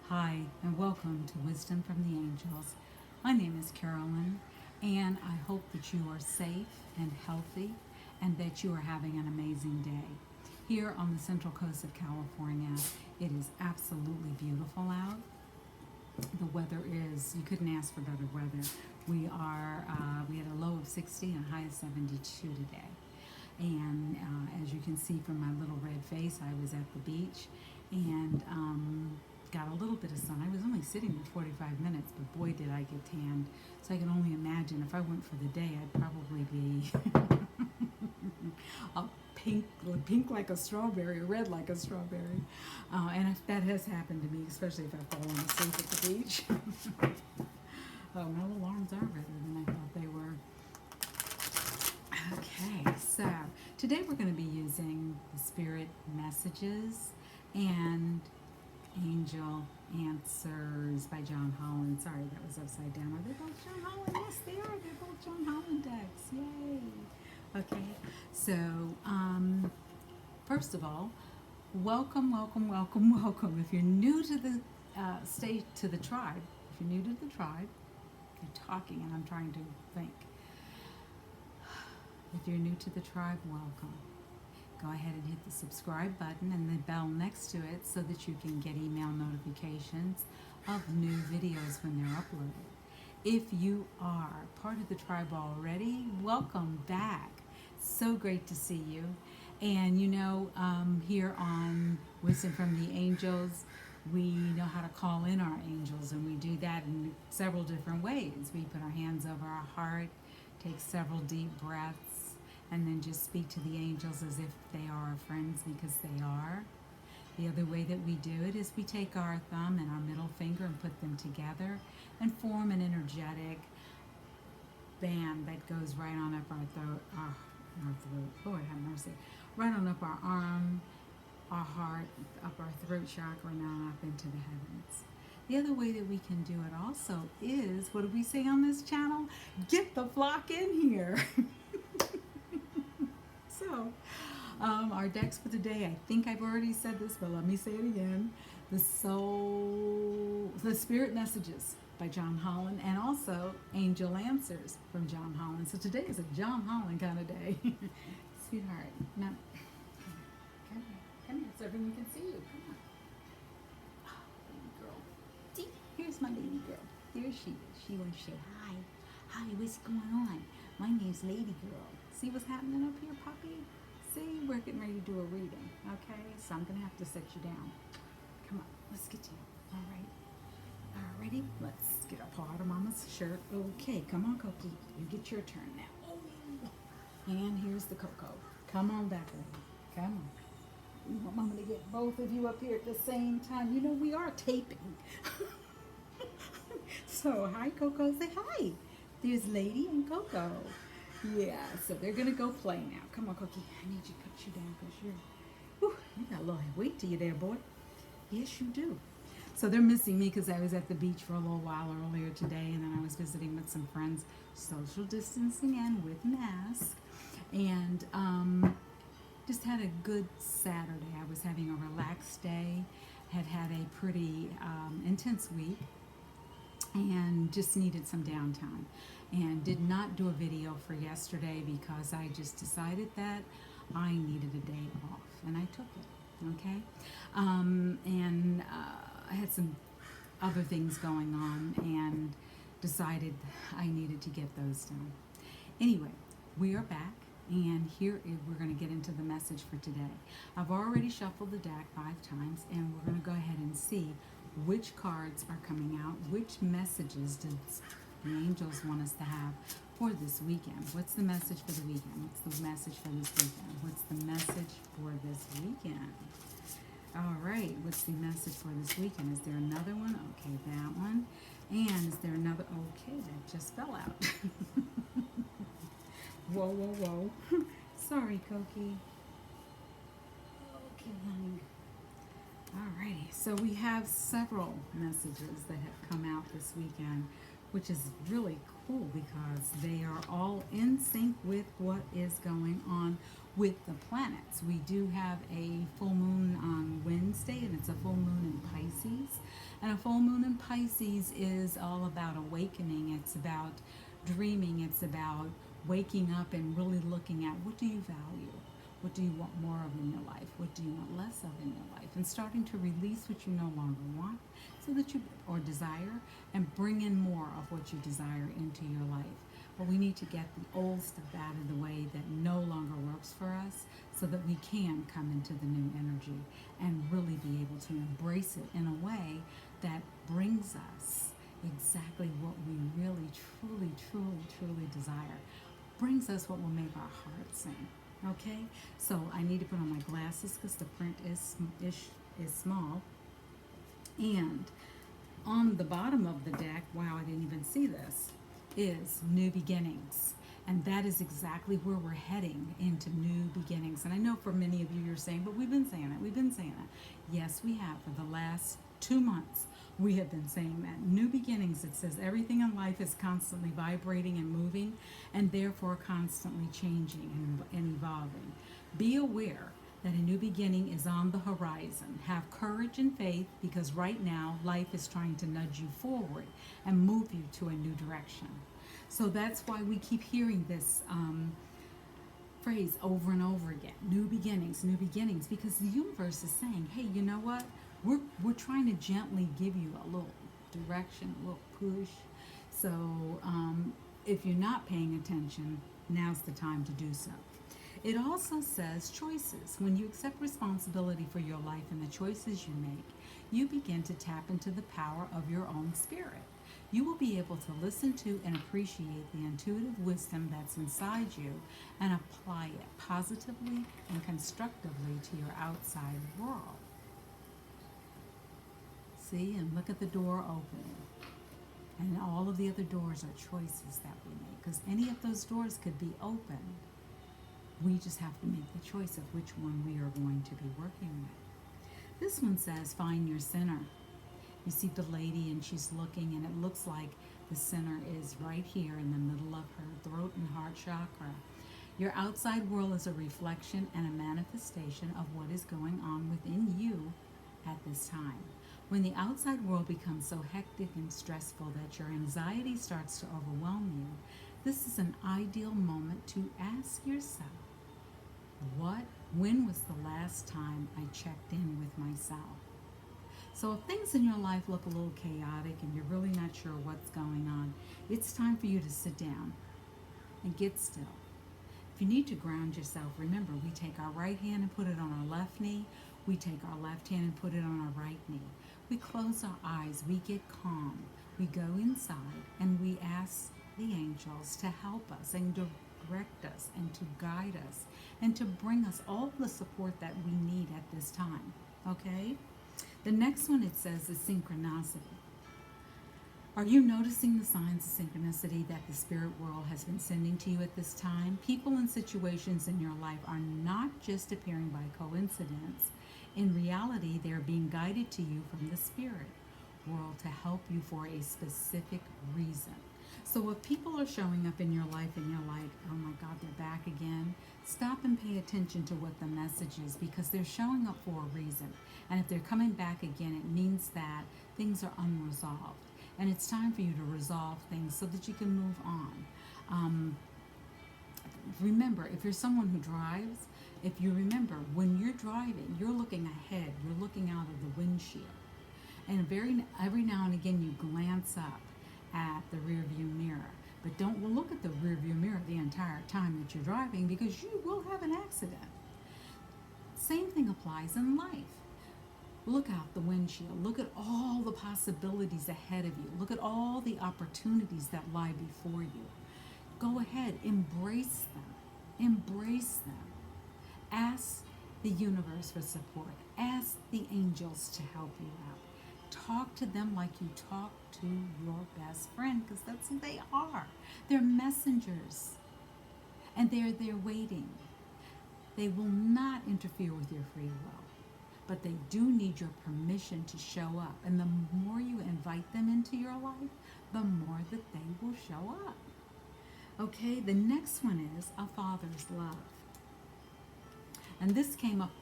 Hi, and welcome to Wisdom from the Angels. My name is Carolyn, and I hope that you are safe and healthy and that you are having an amazing day. Here on the central coast of California, it is absolutely beautiful out. The weather is, you couldn't ask for better weather. We had a low of 60 and a high of 72 today. And as you can see from my little red face, I was at the beach and got a little bit of sun. I was only sitting there 45 minutes, but boy, did I get tanned. So I can only imagine if I went for the day, I'd probably be a pink like a strawberry, red like a strawberry. And if that has happened to me, especially if I've fallen asleep at the beach. Oh, my alarms are better than I thought they were. Okay, so today we're going to be using the spirit messages and angel answers by John Holland. Sorry, that was upside down. Are they both John Holland? Yes, they are. They're both John Holland decks. Yay. Okay, so first of all, welcome, welcome, welcome, welcome. If you're new to the state, to the tribe, if you're new to the tribe, you're talking and I'm trying to think. If you're new to the tribe, welcome. Go ahead and hit the subscribe button and the bell next to it so that you can get email notifications of new videos when they're uploaded. If you are part of the tribe already, welcome back. So great to see you. And here on Wisdom from the Angels, we know how to call in our angels, and we do that in several different ways. We put our hands over our heart, take several deep breaths, and then just speak to the angels as if they are our friends, because they are. The other way that we do it is we take our thumb and our middle finger and put them together and form an energetic band that goes right on up our throat, Lord have mercy, right on up our arm, our heart, up our throat chakra, and on up into the heavens. The other way that we can do it also is, what do we say on this channel? Get the flock in here. So, our decks for today, I think I've already said this, but let me say it again. The Spirit Messages by John Holland, and also Angel Answers from John Holland. So today is a John Holland kind of day. Sweetheart, now, come here, so everyone can see you. Come on. Oh, baby girl. See, here's my baby girl. There she is. She wants to say hi. Hi, what's going on? My name's Lady Girl. See what's happening up here, puppy? See, we're getting ready to do a reading, okay? So I'm going to have to set you down. Come on, let's get you. All right. Alrighty, let's get a paw out of Mama's shirt. Okay, come on, Cokie. You get your turn now. Oh, and here's the Coco. Come on back, lady. Come on. We want Mama to get both of you up here at the same time. You know, we are taping. So, hi, Coco. Say hi. There's Lady and Coco. Yeah, so they're going to go play now. Come on, Cookie. I need you to put you down because you got a little weight to you there, boy. Yes, you do. So they're missing me because I was at the beach for a little while earlier today, and then I was visiting with some friends, social distancing and with masks. And just had a good Saturday. I was having a relaxed day, had a pretty intense week, and just needed some downtime, and did not do a video for yesterday because I just decided that I needed a day off, and I took it. Okay, and I had some other things going on and decided I needed to get those done. Anyway, we are back, and we're going to get into the message for today. I've already shuffled the deck 5 times, and we're going to go ahead and see which cards are coming out, which messages does the angels want us to have for this weekend. What's the message for the weekend? What's the message for this weekend? What's the message for this weekend? All right, what's the message for this weekend? Is there another one? Okay, that one. And is there another? Okay, that just fell out. Whoa, whoa, whoa. Sorry, Cokie. Okay, honey. Alrighty, so we have several messages that have come out this weekend which is really cool because they are all in sync with what is going on with the planets. We do have a full moon on Wednesday, and it's a full moon in Pisces. And a full moon in Pisces is all about awakening. It's about dreaming. It's about waking up and really looking at what do you value? What do you want more of in your life? What do you want less of in your life? And starting to release what you no longer want so that you or desire and bring in more of what you desire into your life. But we need to get the old stuff out of the way that no longer works for us so that we can come into the new energy and really be able to embrace it in a way that brings us exactly what we really, truly, truly, truly desire. Brings us what will make our hearts sing. Okay, so I need to put on my glasses because the print is small. And on the bottom of the deck, wow, I didn't even see this, is new beginnings. And that is exactly where we're heading, into new beginnings. And I know for many of you, you're saying, but we've been saying it. Yes, we have. For the last 2 months, we have been saying that. New beginnings, it says everything in life is constantly vibrating and moving, and therefore constantly changing and evolving. Be aware that a new beginning is on the horizon. Have courage and faith, because right now life is trying to nudge you forward and move you to a new direction. So that's why we keep hearing this phrase over and over again, new beginnings, because the universe is saying, hey, you know what? We're trying to gently give you a little direction, a little push. So if you're not paying attention, now's the time to do so. It also says choices. When you accept responsibility for your life and the choices you make, you begin to tap into the power of your own spirit. You will be able to listen to and appreciate the intuitive wisdom that's inside you and apply it positively and constructively to your outside world. See, and look at the door opening. And all of the other doors are choices that we make, because any of those doors could be opened. We just have to make the choice of which one we are going to be working with. This one says, find your center. You see the lady and she's looking, and it looks like the center is right here in the middle of her throat and heart chakra. Your outside world is a reflection and a manifestation of what is going on within you at this time. When the outside world becomes so hectic and stressful that your anxiety starts to overwhelm you, this is an ideal moment to ask yourself, when was the last time I checked in with myself? So if things in your life look a little chaotic and you're really not sure what's going on, it's time for you to sit down and get still. If you need to ground yourself, remember, we take our right hand and put it on our left knee. We take our left hand and put it on our right knee. We close our eyes. We get calm. We go inside and we ask the angels to help us and direct us and to guide us and to bring us all the support that we need at this time. Okay? The next one, it says, is synchronicity. Are you noticing the signs of synchronicity that the spirit world has been sending to you at this time? People and situations in your life are not just appearing by coincidence. In reality, they are being guided to you from the spirit world to help you for a specific reason. So if people are showing up in your life and you're like, oh my God, they're back again, stop and pay attention to what the message is, because they're showing up for a reason. And if they're coming back again, it means that things are unresolved. And it's time for you to resolve things so that you can move on. Remember, if you're someone who drives, if you remember, when you're driving, you're looking ahead, you're looking out of the windshield. And every now and again, you glance up at the rear view mirror. But don't look at the rear view mirror the entire time that you're driving, because you will have an accident. Same thing applies in life. Look out the windshield. Look at all the possibilities ahead of you. Look at all the opportunities that lie before you. Go ahead, embrace them. Embrace them. Ask the universe for support. Ask the angels to help you out. Talk to them like you talk to your best friend, because that's who they are. They're messengers, and they're there waiting. They will not interfere with your free will. but they do need your permission to show up. And the more you invite them into your life, the more that they will show up. Okay, the next one is a father's love. And this came up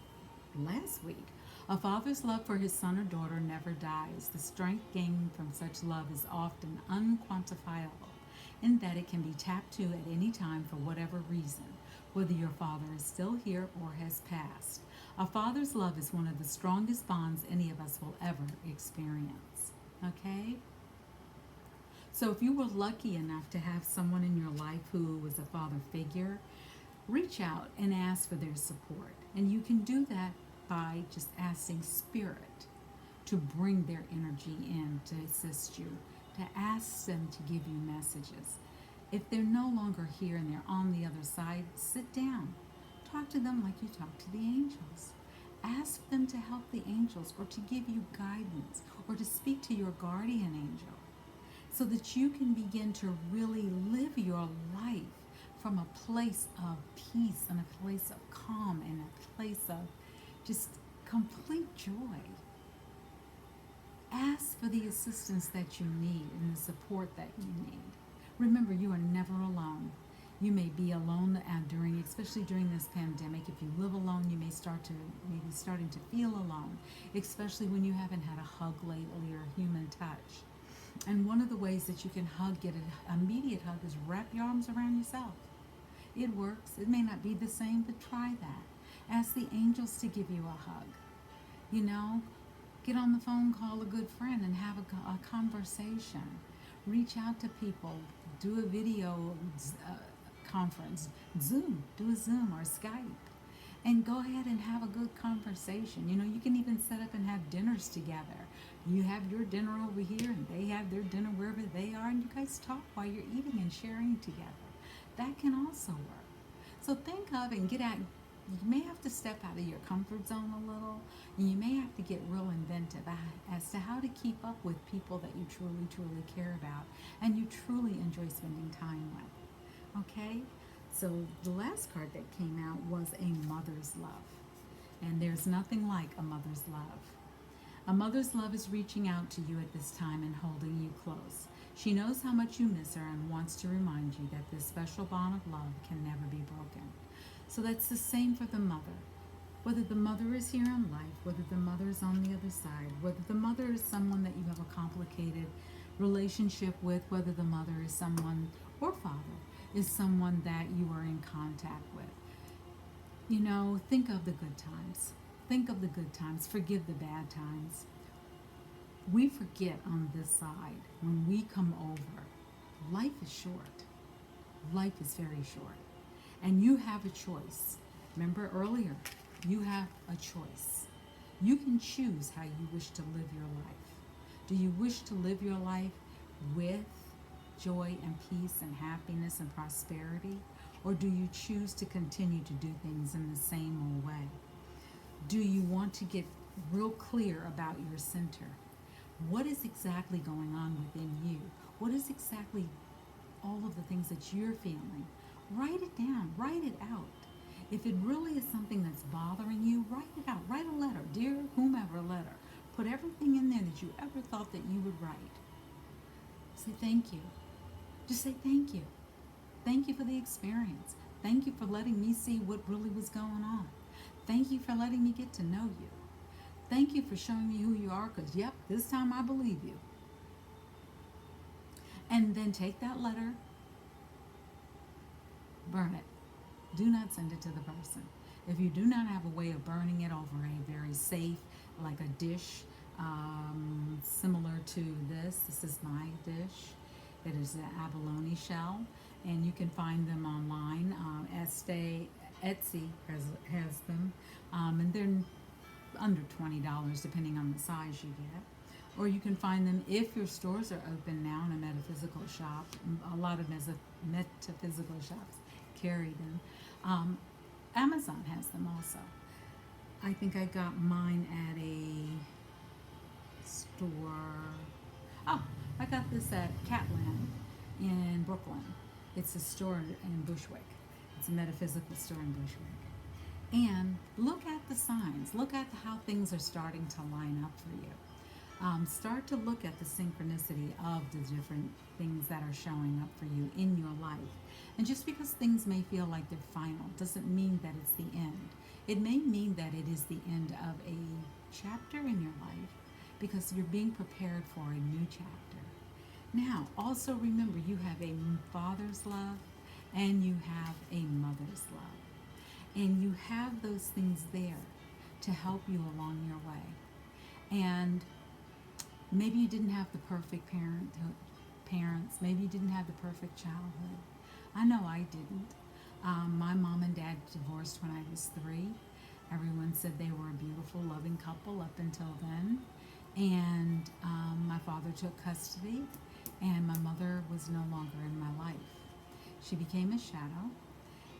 last week. A father's love for his son or daughter never dies. The strength gained from such love is often unquantifiable, in that it can be tapped to at any time for whatever reason, whether your father is still here or has passed. A father's love is one of the strongest bonds any of us will ever experience. Okay? So if you were lucky enough to have someone in your life who was a father figure, reach out and ask for their support. And you can do that by just asking Spirit to bring their energy in to assist you, to ask them to give you messages. If they're no longer here and they're on the other side, sit down. Talk to them like you talk to the angels. Ask them to help the angels or to give you guidance or to speak to your guardian angel so that you can begin to really live your life from a place of peace and a place of calm and a place of just complete joy. Ask for the assistance that you need and the support that you need. Remember, you are never alone. You may be alone especially during this pandemic. If you live alone, you may maybe starting to feel alone, especially when you haven't had a hug lately or a human touch. And one of the ways that you can get an immediate hug is wrap your arms around yourself. It works. It may not be the same, but try that. Ask the angels to give you a hug. You know, get on the phone, call a good friend, and have a conversation. Reach out to people. Do a video conference. Zoom. Do a Zoom or Skype. And go ahead and have a good conversation. You know, you can even set up and have dinners together. You have your dinner over here and they have their dinner wherever they are, and you guys talk while you're eating and sharing together. That can also work. So think of and get out. You may have to step out of your comfort zone a little, and you may have to get real inventive as to how to keep up with people that you truly, truly care about and you truly enjoy spending time with. Okay? So the last card that came out was a mother's love. And there's nothing like a mother's love. A mother's love is reaching out to you at this time and holding you close. She knows how much you miss her and wants to remind you that this special bond of love can never be broken. So that's the same for the mother. Whether the mother is here in life, whether the mother is on the other side, whether the mother is someone that you have a complicated relationship with, whether the mother is someone, or father, is someone that you are in contact with. You know, think of the good times. Think of the good times. Forgive the bad times. We forget on this side when we come over. Life is short. Life is very short. And you have a choice. Remember earlier, you have a choice. You can choose how you wish to live your life. Do you wish to live your life with joy and peace and happiness and prosperity? Or do you choose to continue to do things in the same old way? Do you want to get real clear about your center? What is exactly going on within you? What is exactly all of the things that you're feeling? Write it down. Write it out. If it really is something that's bothering you, write it out. Write a letter. Dear whomever, a letter. Put everything in there that you ever thought that you would write. Say thank you. Just say thank you. Thank you for the experience. Thank you for letting me see what really was going on. Thank you for letting me get to know you. Thank you for showing me who you are, because, yep, this time I believe you. And then take that letter, burn it. Do not send it to the person. If you do not have a way of burning it over a very safe, like a dish, similar to this is my dish. It is an abalone shell, and you can find them online. Etsy has them, and they're under $20 depending on the size you get. Or you can find them if your stores are open now in a metaphysical shop. A lot of metaphysical shops carry them. Amazon has them also. I think I got mine at a store. Oh, I got this at Catland in Brooklyn. It's a store in Bushwick. It's a metaphysical store in Bushwick. And look at the signs. Look at how things are starting to line up for you. Start to look at the synchronicity of the different things that are showing up for you in your life. And just because things may feel like they're final doesn't mean that it's the end. It may mean that it is the end of a chapter in your life because you're being prepared for a new chapter. Now, also remember you have a father's love and you have a mother's love. And you have those things there to help you along your way. And maybe you didn't have the perfect parents. Maybe you didn't have the perfect childhood. I know I didn't. My mom and dad divorced when I was 3. Everyone said they were a beautiful, loving couple up until then. And my father took custody, and my mother was no longer in my life. She became a shadow,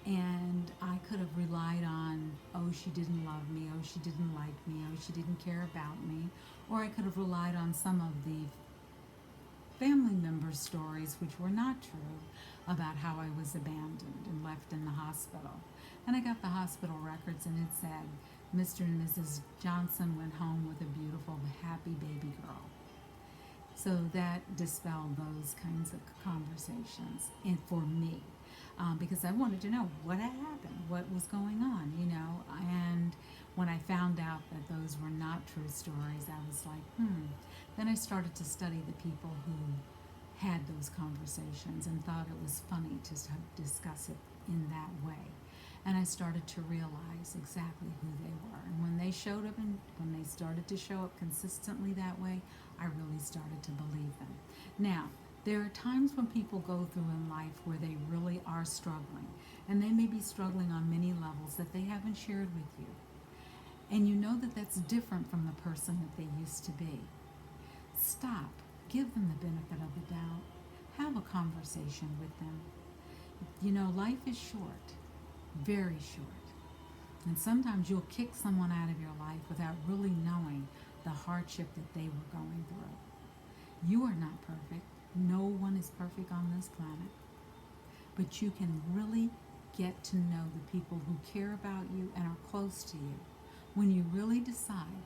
and I could have relied on, oh, she didn't love me, oh, she didn't like me, oh, she didn't care about me. Or I could have relied on some of the family members' stories, which were not true, about how I was abandoned and left in the hospital. And I got the hospital records, and it said, Mr. and Mrs. Johnson went home with a beautiful, happy baby girl. So that dispelled those kinds of conversations, and for me, because I wanted to know what had happened, what was going on, And when I found out that those were not true stories, I was like, Then I started to study the people who had those conversations and thought it was funny to discuss it in that way. And I started to realize exactly who they were. And when they showed up and when they started to show up consistently that way, I really started to believe them. Now, there are times when people go through in life where they really are struggling. And they may be struggling on many levels that they haven't shared with you. And you know that that's different from the person that they used to be. Stop. Give them the benefit of the doubt. Have a conversation with them. Life is short. Very short. And sometimes you'll kick someone out of your life without really knowing the hardship that they were going through. You are not perfect. No one is perfect on this planet. But you can really get to know the people who care about you and are close to you when you really decide,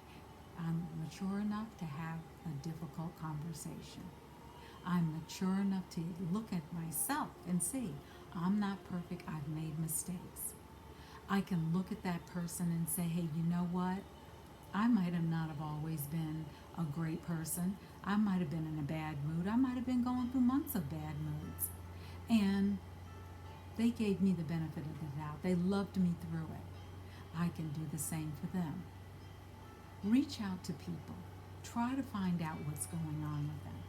I'm mature enough to have a difficult conversation. I'm mature enough to look at myself and see, I'm not perfect, I've made mistakes. I can look at that person and say, hey, you know what? I might have not have always been a great person. I might have been in a bad mood. I might have been going through months of bad moods. And they gave me the benefit of the doubt. They loved me through it. I can do the same for them. Reach out to people. Try to find out what's going on with them.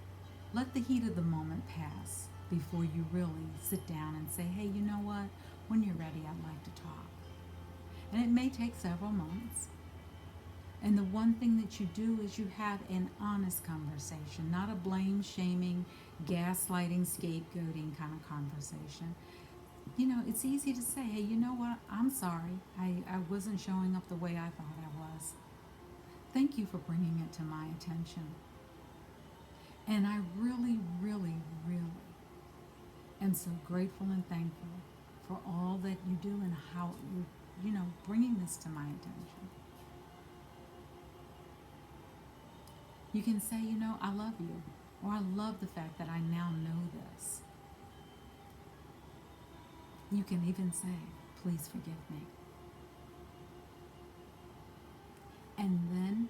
Let the heat of the moment pass before you really sit down and say, hey, you know what? When you're ready, I'd like to talk. And it may take several months. And the one thing that you do is you have an honest conversation, not a blame, shaming, gaslighting, scapegoating kind of conversation. It's easy to say, hey, you know what? I'm sorry. I wasn't showing up the way I thought I was. Thank you for bringing it to my attention. And I really, really, really am so grateful and thankful for all that you do and how you're, bringing this to my attention. You can say, I love you, or I love the fact that I now know this. You can even say, please forgive me. And then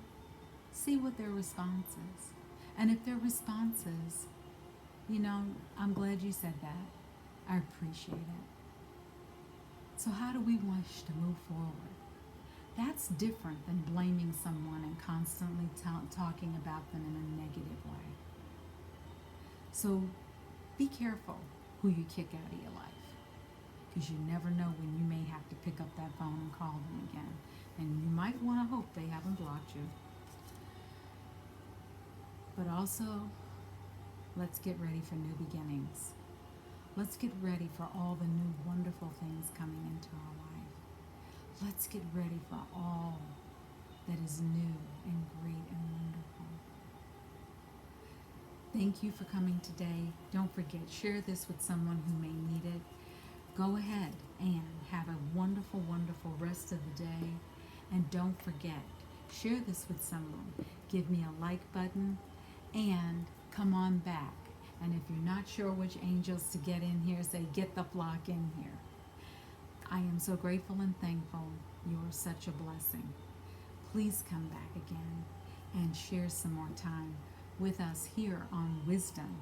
see what their response is. And if their response is, I'm glad you said that. I appreciate it. So how do we wish to move forward? That's different than blaming someone and constantly talking about them in a negative way. So be careful who you kick out of your life, because you never know when you may have to pick up that phone and call them again. And you might want to hope they haven't blocked you. But also, let's get ready for new beginnings. Let's get ready for all the new wonderful things coming into our life. Let's get ready for all that is new and great and wonderful. Thank you for coming today. Don't forget, share this with someone who may need it. Go ahead and have a wonderful, wonderful rest of the day. And don't forget, share this with someone. Give me a like button and come on back. And if you're not sure which angels to get in here, say, get the flock in here. I am so grateful and thankful. You're such a blessing. Please come back again and share some more time with us here on Wisdom